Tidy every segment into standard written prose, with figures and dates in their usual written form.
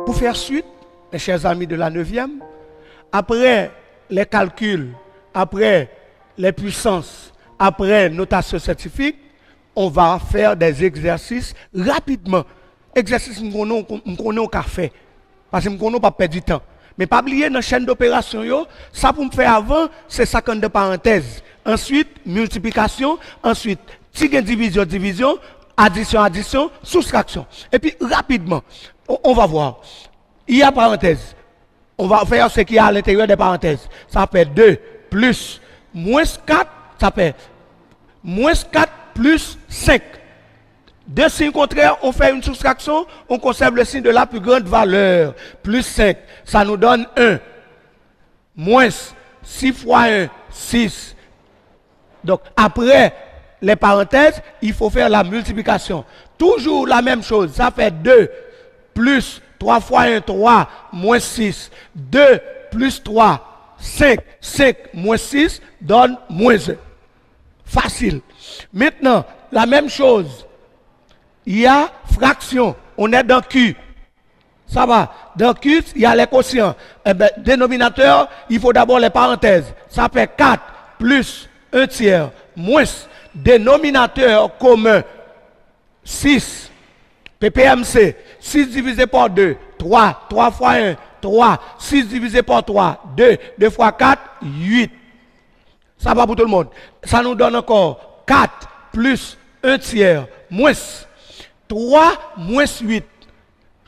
Pour faire suite, mes chers amis de la 9e, après les calculs, après les puissances, après notation scientifique, on va faire des exercices rapidement. Exercices qu'on connaît qu'à faire. Parce que nous ne pas perdre du temps. Mais pas oublier dans la chaîne d'opération, ça pour me faire avant, c'est 52 parenthèses. Ensuite, multiplication. Ensuite, division, division. Addition, addition, soustraction. Et puis, rapidement, on va voir. Il y a parenthèse. On va faire ce qu'il y a à l'intérieur des parenthèses. Ça fait 2 plus moins 4, ça fait moins 4 plus 5. Deux signes contraires, on fait une soustraction, on conserve le signe de la plus grande valeur. Plus 5, ça nous donne 1. Moins 6 fois 1, 6. Donc, après les parenthèses, il faut faire la multiplication. Toujours la même chose. Ça fait 2 plus 3 fois 1, 3, moins 6. 2 plus 3, 5. 5 moins 6 donne moins 1. Facile. Maintenant, la même chose. Il y a fraction. On est dans Q. Ça va. Dans Q, il y a les quotients. Eh bien, dénominateur, il faut d'abord les parenthèses. Ça fait 4 plus 1 tiers moins dénominateur commun 6. PPMC. 6 divisé par 2. 3. 3 fois 1. 3. 6 divisé par 3. 2. 2 fois 4. 8. Ça va pour tout le monde. Ça nous donne encore 4 plus 1 tiers moins 3 moins 8.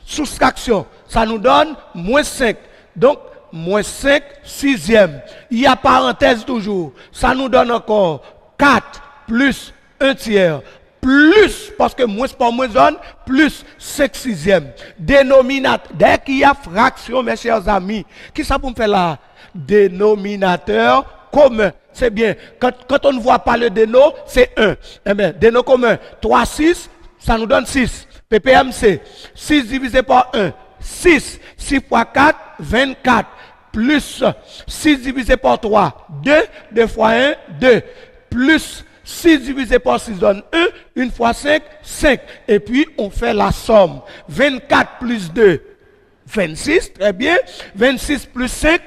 Soustraction. Ça nous donne moins 5. Donc, moins 5 sixième. Il y a parenthèse toujours. Ça nous donne encore 4 plus 1 tiers. Plus, parce que moins par moins donne, plus 5 sixième. Dénominateur. Dès qu'il y a fraction, mes chers amis, qui ça pour me faire là? Dénominateur commun. C'est bien. Quand on ne voit pas le déno, c'est 1. Eh bien, déno commun, 3, 6, ça nous donne 6. PPMC, 6 divisé par 1, 6. 6 fois 4, 24. Plus 6 divisé par 3, 2. 2 fois 1, 2. Plus 6 divisé par 6 donne 1. 1 fois 5, 5. Et puis, on fait la somme. 24 plus 2, 26. Très bien. 26 plus 5,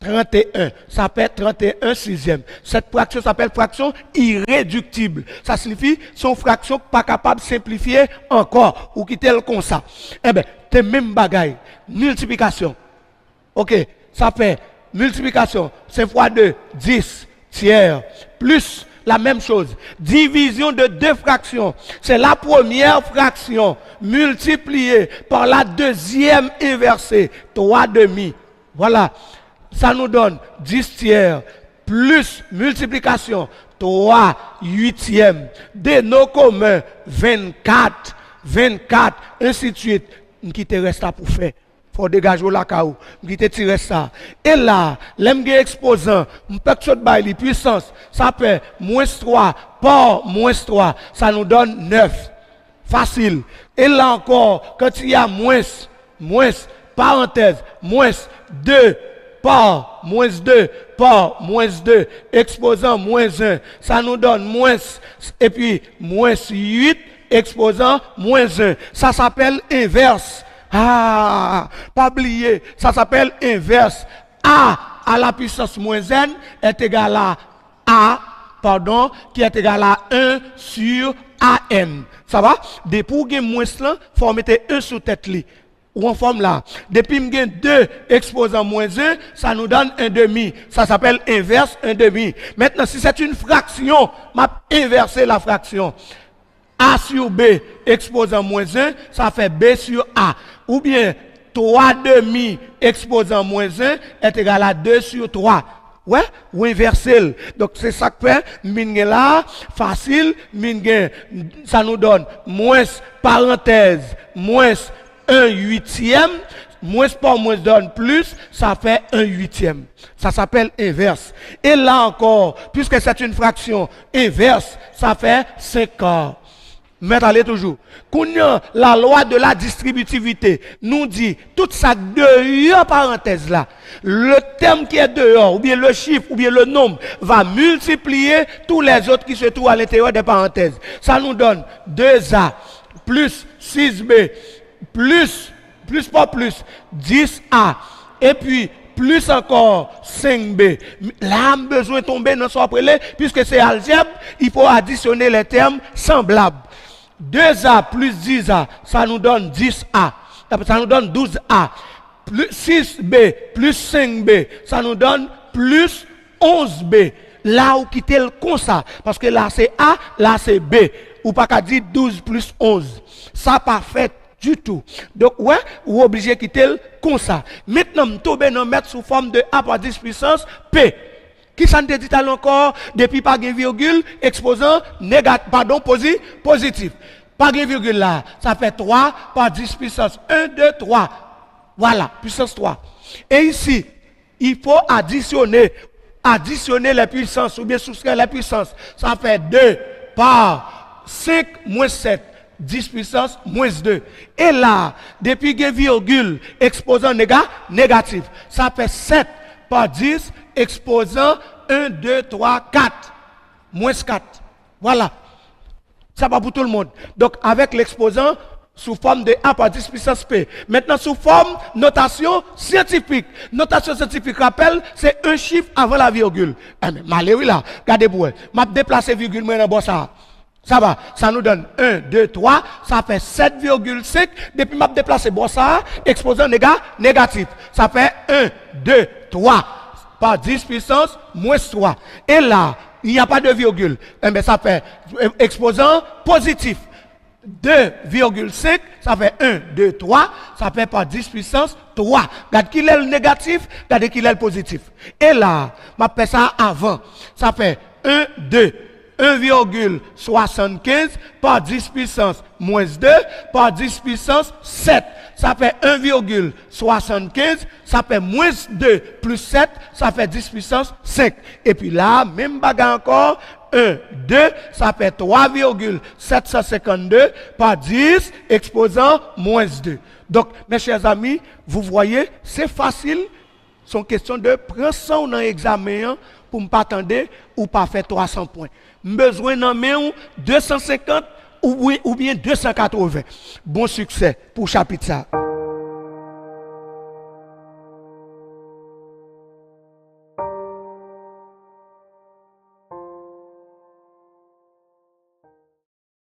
31. Ça fait 31 sixième. Cette fraction s'appelle fraction irréductible. Ça signifie son fraction pas capable de simplifier encore ou quitter le comme ça. Eh bien, c'est même bagaille. Multiplication. Ok. Ça fait multiplication. 5 fois 2, 10 tiers. Plus la même chose. Division de deux fractions. C'est la première fraction multipliée par la deuxième inversée. 3 demi. Voilà. Ça nous donne 10 tiers plus multiplication 3 huitièmes. Déno commun 24. 24, ainsi de suite. Qui te reste là pour faire? Faut dégager la caou. Qui te tire ça. Et là, l'aime exposant, m'pek bail puissance, ça fait moins 3 par moins 3, ça nous donne 9. Facile. Et là encore, quand il y a moins, parenthèse, moins 2, par moins 2, par moins 2, exposant moins 1, ça nous donne moins, et puis moins 8, exposant moins 1. Ça s'appelle inverse. Ah, pas oublier, ça s'appelle inverse. A à la puissance moins n est égal à qui est égal à 1 sur AN. Ça va? Depuis pour gagner moins là, faut mettre 1 sur tête li. Ou en forme là. Depuis que j'ai 2 exposant moins 1, ça nous donne 1 demi. Ça s'appelle inverse 1 demi. Maintenant, si c'est une fraction, m'a inversé la fraction. A sur B exposant moins 1, ça fait B sur A. Ou bien 3 demi exposant moins 1 est égal à 2 sur 3. Ouais, ou inversé. Donc c'est ça que fait, mine là, facile, mine ça nous donne moins parenthèse, moins 1 huitième, moins par moins donne plus, ça fait 1 huitième. Ça s'appelle inverse. Et là encore, puisque c'est une fraction inverse, ça fait 5 quarts. Mais allez toujours. La loi de la distributivité nous dit tout ça dehors parenthèse là. Le terme qui est dehors, ou bien le chiffre, ou bien le nombre, va multiplier tous les autres qui se trouvent à l'intérieur des parenthèses. Ça nous donne 2A plus 6B plus plus par plus, 10A, et puis plus encore 5B. Là, on a besoin de tomber dans ce après puisque c'est algèbre, il faut additionner les termes semblables. 2A plus 10A, ça nous donne 10A, ça nous donne 12A. Plus 6B plus 5B, ça nous donne plus 11B. Là où quitter le comme ça, parce que là c'est A, là c'est B. Ou pas qu'à dire 12 plus 11. Ça pas fait du tout. Donc ouais, ou obligé quitter le comme ça. Maintenant, nous nous mettre sous forme de A par 10 puissance P. Qui s'en dit encore, depuis pas de virgule, exposant négatif, pardon, positif. Pas de virgule là, ça fait 3 par 10 puissance 1, 2, 3. Voilà, puissance 3. Et ici, il faut additionner les puissances ou bien soustraire les puissances. Ça fait 2 par 5 moins 7. 10 puissance moins 2. Et là, depuis que virgule exposant négatif, ça fait 7 par 10 exposant 1, 2, 3, 4. Moins 4. Voilà. Ça va pour tout le monde. Donc, avec l'exposant sous forme de A par 10 puissance P. Maintenant, sous forme notation scientifique. Notation scientifique, rappelle, c'est un chiffre avant la virgule. Eh bien, malheureux là, regardez pour vous. Je vais déplacer virgule, moi, dans ça. Ça va, ça nous donne 1, 2, 3, ça fait 7,5. Depuis que je déplace ça, exposant négatif. Ça fait 1, 2, 3 par 10 puissance moins 3. Et là, il n'y a pas de virgule. Eh bien, ça fait exposant positif. 2,5, ça fait 1, 2, 3, ça fait par 10 puissance 3. Regardez qu'il est le négatif, regardez qu'il est le positif. Et là, je fais ça avant. Ça fait 1, 2, 1,75 par 10 puissance moins 2 par 10 puissance 7. Ça fait 1,75, ça fait moins 2 plus 7, ça fait 10 puissance 5. Et puis là, même bagarre encore, 1, 2, ça fait 3,752 par 10 exposant moins 2. Donc, mes chers amis, vous voyez, c'est facile. C'est une question de prendre ça dans l'examen pour ne pas attendre ou pas faire 300 points. Besoin d'en mettre 250 ou bien 280. Bon succès pour chapitre ça.